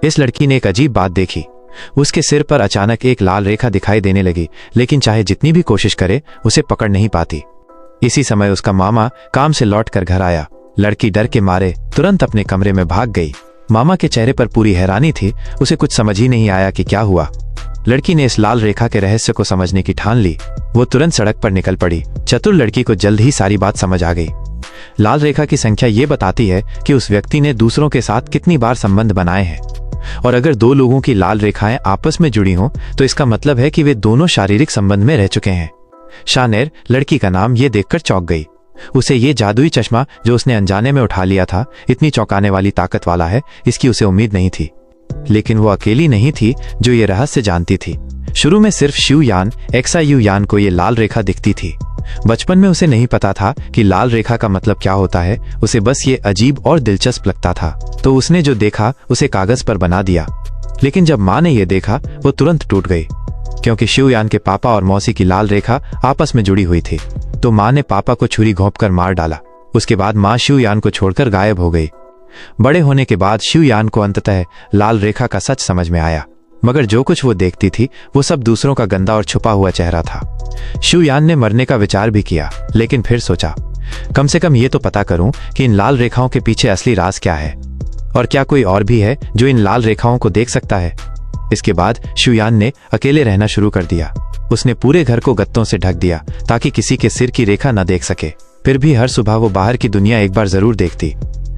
इस लड़की ने एक अजीब बात देखी। उसके सिर पर अचानक एक लाल रेखा दिखाई देने लगी, लेकिन चाहे जितनी भी कोशिश करे उसे पकड़ नहीं पाती। इसी समय उसका मामा काम से लौट कर घर आया। लड़की डर के मारे तुरंत अपने कमरे में भाग गई। मामा के चेहरे पर पूरी हैरानी थी, उसे कुछ समझ ही नहीं आया कि क्या हुआ। लड़की ने इस लाल रेखा के रहस्य को समझने की ठान ली। वो तुरंत सड़क पर निकल पड़ी। चतुर लड़की को जल्द ही सारी बात समझ आ गई। लाल रेखा की संख्या ये बताती है कि उस व्यक्ति ने दूसरों के साथ कितनी बार संबंध बनाए हैं, और अगर दो लोगों की लाल रेखाएं आपस में जुड़ी हों तो इसका मतलब है कि वे दोनों शारीरिक संबंध में रह चुके हैं। शानेर लड़की का नाम ये देखकर चौंक गई। उसे ये जादुई चश्मा जो उसने अनजाने में उठा लिया था इतनी चौंकाने वाली ताकत वाला है, इसकी उसे उम्मीद नहीं थी। लेकिन वो अकेली नहीं थी जो ये रहस्य जानती थी। शुरू में सिर्फ शिव यान एक्सायु यान को ये लाल रेखा दिखती थी। बचपन में उसे नहीं पता था कि लाल रेखा का मतलब क्या होता है, उसे बस ये अजीब और दिलचस्प लगता था, तो उसने जो देखा उसे कागज पर बना दिया। लेकिन जब माँ ने यह देखा वो तुरंत टूट गई, क्योंकि शिवयान के पापा और मौसी की लाल रेखा आपस में जुड़ी हुई थी। तो माँ ने पापा को छुरी घोंपकर मार डाला। उसके बाद माँ शिवयान को छोड़कर गायब हो गई। बड़े होने के बाद शिवयान को अंततः लाल रेखा का सच समझ में आया, मगर जो कुछ वो देखती थी वो सब दूसरों का गंदा और छुपा हुआ चेहरा था। शिवयान ने मरने का विचार भी किया, लेकिन फिर सोचा कम से कम ये तो पता करूं कि इन लाल रेखाओं के पीछे असली राज क्या है, और क्या कोई और भी है जो इन लाल रेखाओं को देख सकता है। इसके बाद शिवयान ने अकेले रहना शुरू कर दिया। उसने पूरे घर को गत्तों से ढक दिया ताकि किसी के सिर की रेखा न देख सके। फिर भी हर सुबह वो बाहर की दुनिया एक बार जरूर देखती।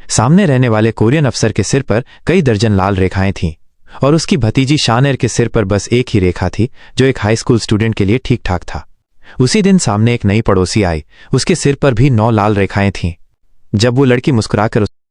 सामने रहने वाले कोरियन अफसर के सिर पर कई दर्जन लाल रेखाएं थीं, और उसकी भतीजी शानेर के सिर पर बस एक ही रेखा थी जो एक हाई स्कूल स्टूडेंट के लिए ठीक ठाक था। उसी दिन सामने एक नई पड़ोसी आई, उसके सिर पर भी 9 लाल रेखाएं थीं। जब वो लड़की मुस्कुराकर